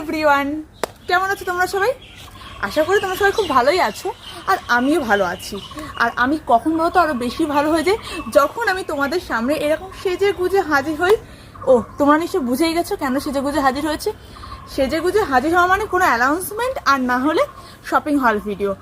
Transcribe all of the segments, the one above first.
Everyone, কেমন আছো তোমরা সবাই? আশা করি তোমরা সবাই খুব ভালোই আছো, আর আমিও ভালো আছি। আর আমি কখন বলো তো আরও বেশি ভালো হয়ে যায় যখন আমি তোমাদের সামনে এরকম সেজে গুজে হাজির হই। ও, তোমরা নিশ্চয় বুঝেই গেছো কেন সেজে গুজে হাজির হয়েছে। সেজে গুজে হাজির হওয়া মানে কোনো অ্যানাউন্সমেন্ট আর না হলে শপিং হল ভিডিও।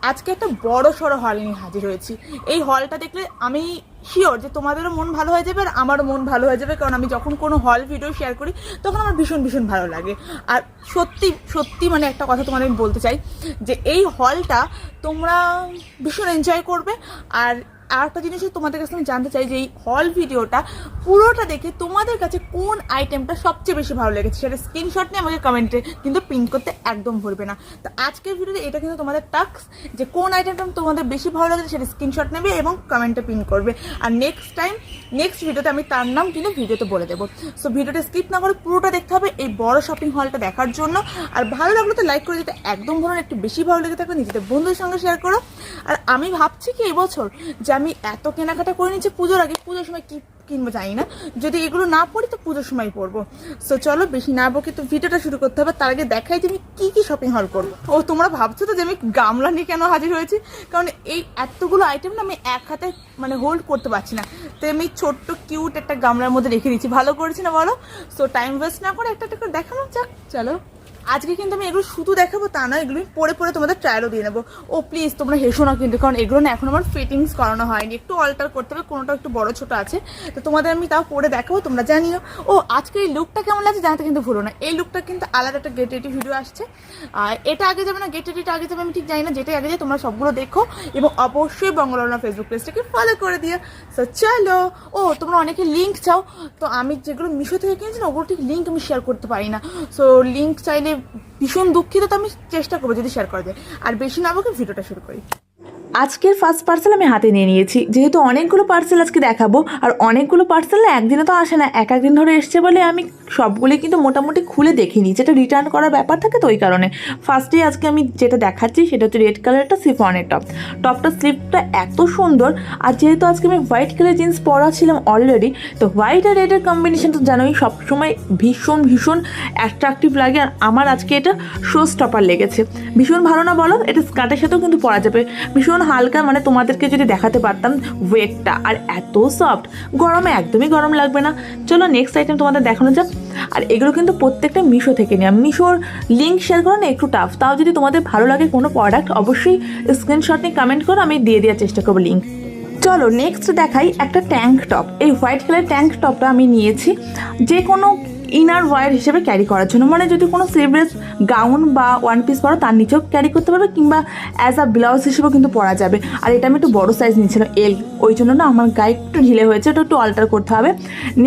আজকে একটা বড় সড়ো হল নিয়ে হাজির হয়েছি। এই হলটা দেখলে আমি শিওর যে তোমাদেরও মন ভালো হয়ে যাবে আর আমারও মন ভালো হয়ে যাবে, কারণ আমি যখন কোনো হল ভিডিও শেয়ার করি তখন আমার ভীষণ ভীষণ ভালো লাগে। আর সত্যি সত্যি মানে একটা কথা তোমাদের আমি বলতে চাই যে এই হলটা তোমরা ভীষণ এনজয় করবে। আর একটা জিনিস তোমাদের কাছে আমি জানতে চাই যে এই হল ভিডিওটা পুরোটা দেখে তোমাদের কাছে কোন আইটেমটা সবচেয়ে বেশি ভালো লেগেছে সেটা স্ক্রিনশট নিয়ে আমাকে কমেন্টে কিন্তু প্রিন্ট করতে একদম ভুলবে না। তো আজকের ভিডিওতে এটা কিন্তু তোমাদের টাস্ক যে কোন আইটেমটা তোমাদের বেশি ভালো লেগেছে সেটা স্ক্রিনশট নেবে এবং কমেন্টে প্রিন্ট করবে। আর নেক্সট ভিডিওতে আমি তার নাম কিন্তু ভিডিওতে বলে দেবো। সো ভিডিওটা স্কিপ না করে পুরোটা দেখতে হবে এই বড় শপিং হলটা দেখার জন্য। আর ভালো লাগলো তো লাইক করে দিতে একদম ভালো, একটু বেশি ভালো লেগে থাকলে নিজেদের বন্ধুদের সঙ্গে শেয়ার করো। আর আমি ভাবছি কি এবছর যে আমি এত কেনাকাটা করে নিচ্ছি পুজোর আগে, পুজোর সময় কি কিনবো জানি না, যদি এগুলো না পড়ি তো পুজোর সময় পরবো। সো চলো বেশি না বকে তো ভিডিওটা শুরু করতে হবে। তার আগে দেখাই যে আমি কি শপিং হল করবো। ও, তোমরা ভাবছো তো যে আমি গামলা নিয়ে কেন হাজির হয়েছি, কারণ এই এতগুলো আইটেম না আমি এক হাতে মানে হোল্ড করতে পারছি না, তো আমি ছোট্ট কিউট একটা গামলার মধ্যে রেখে দিচ্ছি। ভালো করেছি না বলো? সো টাইম ওয়েস্ট না করে একটা করে দেখানো যাক। চলো, আজকে কিন্তু আমি এগুলো শুধু দেখাবো তা না, এগুলো পরে পরে তোমাদের ট্রায়ালও দিয়ে নেবো। ও প্লিজ তোমরা হেসো না কিন্তু, কারণ এগুলো না এখন আমার ফিটিংস করানো হয়নি, একটু অল্টার করতে হবে, কোনোটা একটু বড় ছোট আছে, তো তোমাদের আমি তাও পরে দেখাবো, তোমরা জানিও। ও, আজকে এই লুকটা কেমন লাগছে জানাতে কিন্তু ভুলো না। এই লুকটা কিন্তু আলাদা একটা গেট রেডি ভিডিও আসছে, আর এটা আগে যাবে না গেট রেডিটা আগে যাবে আমি ঠিক জানি না, যেটাই আগে যায় তোমরা সবগুলো দেখো এবং অবশ্যই বঙ্গলনা ফেসবুক পেজটাকে ফলো করে দিও। সো চলো। ও, তোমরা অনেকে লিঙ্ক চাও, তো আমি যেগুলো মিশো থেকে কিনেছি না ওগুলো ঠিক লিঙ্ক আমি শেয়ার করতে পারি না। সো লিঙ্ক চাইলে ভীষণ দুঃখিত, তো আমি চেষ্টা করবো যদি শেয়ার করা যায়। আর বেশি না বকে ভিডিওটা শুরু করি। আজকের ফার্স্ট পার্সেল আমি হাতে নিয়ে নিয়েছি, যেহেতু অনেকগুলো পার্সেল আজকে দেখাবো, আর অনেকগুলো পার্সেল না একদিনে তো আসে না, এক একদিন ধরে এসছে বলে আমি সবগুলি কিন্তু মোটামুটি খুলে দেখিনি, যেটা রিটার্ন করার ব্যাপার থাকে, তো ওই কারণে ফার্স্টেই আজকে আমি যেটা দেখাচ্ছি সেটা হচ্ছে রেড কালারটা সিফনের টপটা স্লিপটা এত সুন্দর। আর যেহেতু আজকে আমি হোয়াইট কালার জিন্স পরা ছিলাম অলরেডি, তো হোয়াইট আর রেডের কম্বিনেশন তো জানোই সবসময় ভীষণ ভীষণ অ্যাট্রাকটিভ লাগে, আর আমার আজকে এটা শো স্টপার লেগেছে। ভীষণ ভালো না বলো? এটা স্কার্টের সাথেও কিন্তু পরা যাবে, ভীষণ হালকা, মানে তোমাদেরকে যদি দেখাতে পারতাম ওয়েটটা, আর এত সফট, গরমে একদমই গরম লাগবে না। চলো নেক্সট আইটেম তোমাদের দেখানো যাক। আর এগুলো কিন্তু প্রত্যেকটা মিশো থেকে নেওয়া, মিশোর লিঙ্ক শেয়ার করো না একটু টাফ, তাও যদি তোমাদের ভালো লাগে কোনো প্রোডাক্ট অবশ্যই স্ক্রিনশট নিয়ে কমেন্ট করো, আমি দিয়ে দেওয়ার চেষ্টা করবো লিঙ্ক। চলো নেক্সট দেখাই একটা ট্যাঙ্ক টপ। এই হোয়াইট কালার ট্যাঙ্ক টপটা আমি নিয়েছি যে কোনো ইনার ওয়্যার হিসেবে ক্যারি করার জন্য, মানে যদি কোনো স্লিভলেস গাউন বা ওয়ান পিস পরো তার নিচেও ক্যারি করতে পারবে, কিংবা অ্যাজ আ ব্লাউজ হিসেবেও কিন্তু পরা যাবে। আর এটা আমি একটু বড়ো সাইজ নিয়েছিলাম এল, ওই জন্য না আমার গায়ে একটু ঢিলে হয়েছে, ওটা একটু অল্টার করতে হবে।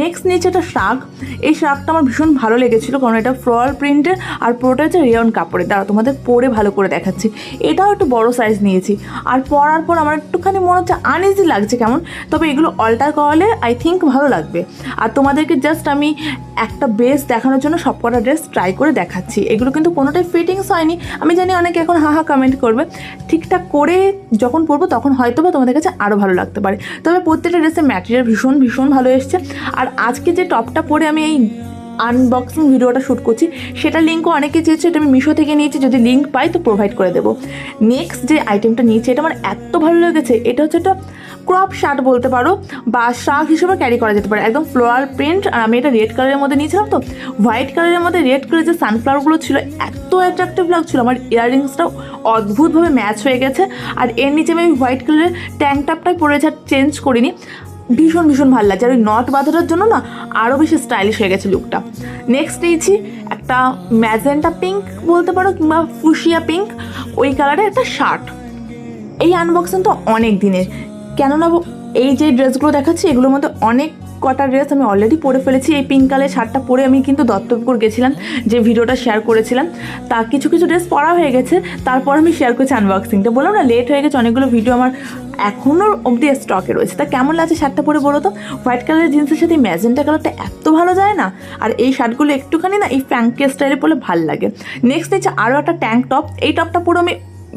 নেক্সট নিয়েছে একটা শার্ক। এই শার্কটা আমার ভীষণ ভালো লেগেছিলো, কারণ এটা ফ্লোরাল প্রিন্টের আর পুরোটা হচ্ছে রেয়ন কাপড়ের। দ্বারা তোমাদের পরে ভালো করে দেখাচ্ছি। এটাও একটু বড়ো সাইজ নিয়েছি, আর পরার পর আমার একটুখানি মনে হচ্ছে আনইজি লাগছে কেমন, তবে এগুলো অল্টার করালে আই থিঙ্ক ভালো লাগবে। আর তোমাদেরকে জাস্ট আমি একটা বেস দেখানোর জন্য সবকটা ড্রেস ট্রাই করে দেখাচ্ছি। এগুলো কিন্তু কোনোটাই ফিটিংস হয়নি, আমি জানি অনেকে এখন হা কমেন্ট করবে, ঠিকঠাক করে যখন পরবো তখন হয়তো বা তোমাদের কাছে আরও ভালো লাগতে পারে। তবে প্রত্যেকটা ড্রেসের ম্যাটেরিয়াল ভীষণ ভীষণ ভালো এসছে। আর আজকে যে টপটা পরে আমি এই আনবক্সিং ভিডিওটা শ্যুট করছি সেটা লিঙ্কও অনেকে চেয়েছে, এটা আমি মিশো থেকে নিয়েছি, যদি লিঙ্ক পাই তো প্রোভাইড করে দেবো। নেক্সট যে আইটেমটা নিয়েছি এটা আমার এত ভালো লেগেছে, এটা হচ্ছে একটা ক্রপ শার্ট বলতে পারো, বা শার্ট হিসেবে ক্যারি করা যেতে পারে, একদম ফ্লোরাল প্রিন্ট। আর আমি এটা রেড কালারের মধ্যে নিয়েছিলাম, তো হোয়াইট কালারের মধ্যে রেড কালারের যে সানফ্লাওয়ারগুলো ছিল এত অ্যাট্রাকটিভ লাগছিলো, আমার ইয়াররিংসটাও অদ্ভুতভাবে ম্যাচ হয়ে গেছে। আর এর নিচে আমি হোয়াইট কালারের ট্যাঙ্ক টপটাই পরেছি, আর চেঞ্জ করিনি, ভীষণ ভীষণ ভালো লাগছে। আর ওই নট বাঁধানোর জন্য না আরও বেশি স্টাইলিশ হয়ে গেছে লুকটা। নেক্সট নিয়েছি একটা ম্যাজেন্টা পিঙ্ক বলতে পারো, কিংবা ফুশিয়া পিঙ্ক, ওই কালারের একটা শার্ট। এই আনবক্সিং তো অনেক দিনের, কেননা এই যে ড্রেসগুলো দেখাচ্ছি এগুলোর মধ্যে অনেক কটা ড্রেস আমি অলরেডি পরে ফেলেছি। এই পিঙ্ক কালারের শার্টটা পরে আমি কিন্তু দত্তপুকুর গেছিলাম, যে ভিডিওটা শেয়ার করেছিলাম, তা কিছু কিছু ড্রেস পরা হয়ে গেছে, তারপর আমি শেয়ার করছি আনবক্সিংটা। বললাম না লেট হয়ে গেছে, অনেকগুলো ভিডিও আমার এখনও অবধি স্টকে রয়েছে। তা কেমন লাগছে শার্টটা পরে বলো তো? হোয়াইট কালারের জিন্সের সাথে ম্যাজেন্টা কালারটা এত ভালো যায় না, আর এই শার্টগুলো একটুখানি না এই ফ্যাঙ্কি স্টাইলে পরলে ভালো লাগে। নেক্সট নিচ্ছে আরও একটা ট্যাঙ্ক টপ। এই টপটা পুরো আমি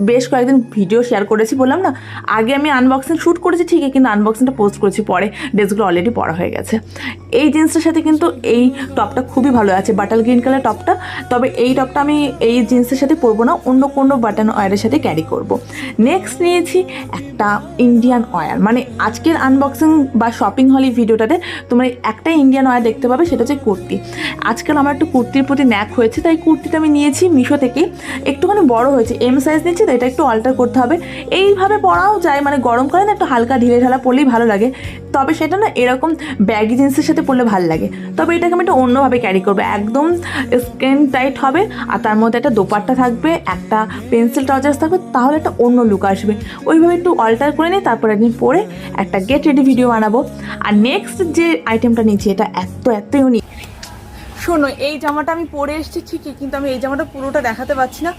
বেশ কয়েকদিন ভিডিও শেয়ার করেছি, বললাম না আগে আমি আনবক্সিং শ্যুট করেছি ঠিকই, কিন্তু আনবক্সিংটা পোস্ট করেছি পরে, ড্রেসগুলো অলরেডি পরা হয়ে গেছে। এই জিন্সটার সাথে কিন্তু এই টপটা খুবই ভালো আছে, বাটার গ্রিন কালার টপটা। তবে এই টপটা আমি এই জিন্সের সাথে পরবো না, অন্য কোনো বাটন ওয়্যারের সাথে ক্যারি করব। নেক্সট নিয়েছি একটা ইন্ডিয়ান ওয়্যার, মানে আজকের আনবক্সিং বা শপিং হল ভিডিওটাতে তোমরা একটা ইন্ডিয়ান ওয়্যার দেখতে পাবে, সেটা হচ্ছে কুর্তি। আজকাল আমার একটু কুর্তির প্রতি ন্যাক হয়েছে, তাই কুর্তিটা আমি নিয়েছি মিশো থেকে, একটুখানি বড় হয়েছে, এম সাইজ নিচ্ছি, তো এটা একটু অল্টার করতে হবে। এইভাবে পরাও যায়, মানে গরম করে না একটু হালকা ঢিলে ঢালা পরলেই ভালো লাগে, তবে সেটা না এরকম ব্যাগি জিন্সের সাথে পরলে ভালো লাগে। তবে এটাকে আমি একটু অন্যভাবে ক্যারি করবো, একদম স্কিন টাইট হবে, আর তার মধ্যে একটা দোপাট্টা থাকবে, একটা পেন্সিল ট্রাউজার্স থাকবে, তাহলে একটা অন্য লুক আসবে। ওইভাবে একটু অল্টার করে নিই, তারপর একদিন পরে একটা গেট রেডি ভিডিও বানাবো। আর নেক্সট যে আইটেমটা নিচ্ছি এটা এত ইউনিক। শোনো, এই জামাটা আমি পরে এসেছি ঠিকই, কিন্তু আমি এই জামাটা পুরোটা দেখাতে পারছি না,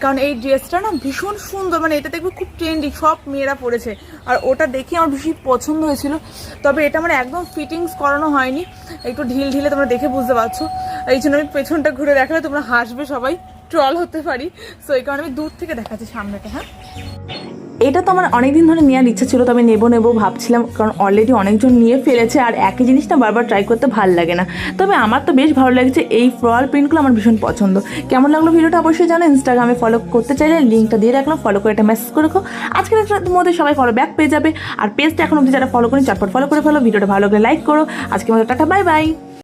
কারণ এই ড্রেসটা না ভীষণ সুন্দর, মানে এটা দেখবে খুব ট্রেন্ডি, সব মেয়েরা পরেছে, আর ওটা দেখে আমার ভীষণ পছন্দ হয়েছিল। তবে এটা আমার একদম ফিটিংস করানো হয়নি, একটু ঢিল ঢিলে, তোমরা দেখে বুঝতে পারছো। এই জন্য আমি পেছনটা ঘুরে দেখালে তোমরা হাসবে, সবাই ট্রল হতে পারি, সো এই কারণে আমি দূর থেকে দেখাচ্ছি সামনেটা। হ্যাঁ, এটা তো আমার অনেক দিন ধরে নেওয়ার ইচ্ছা ছিল, তবে নেবো ভাবছিলাম, কারণ অলরেডি অনেকজন নিয়ে ফেলেছে, আর একই জিনিসটা বারবার ট্রাই করতে ভালো লাগে না। তবে আমার তো বেশ ভালো লাগছে, এই ফ্লোরাল প্রিন্টগুলো আমার ভীষণ পছন্দ। কেমন লাগলো ভিডিওটা অবশ্যই জানো। ইনস্টাগ্রামে ফলো করতে চাইলে লিঙ্কটা দিয়ে রাখলাম, ফলো করে একটা মেসেজ করে রাখো। আজকের মধ্যে সবাই ফলো ব্যাক পেয়ে যাবে, আর পেজটা এখন অব্দি যারা ফলো করেন চটপট ফলো করে ফেলো। ভিডিওটা ভালো লাগলে লাইক করো। আজকের মতো টাটা, বাই বাই।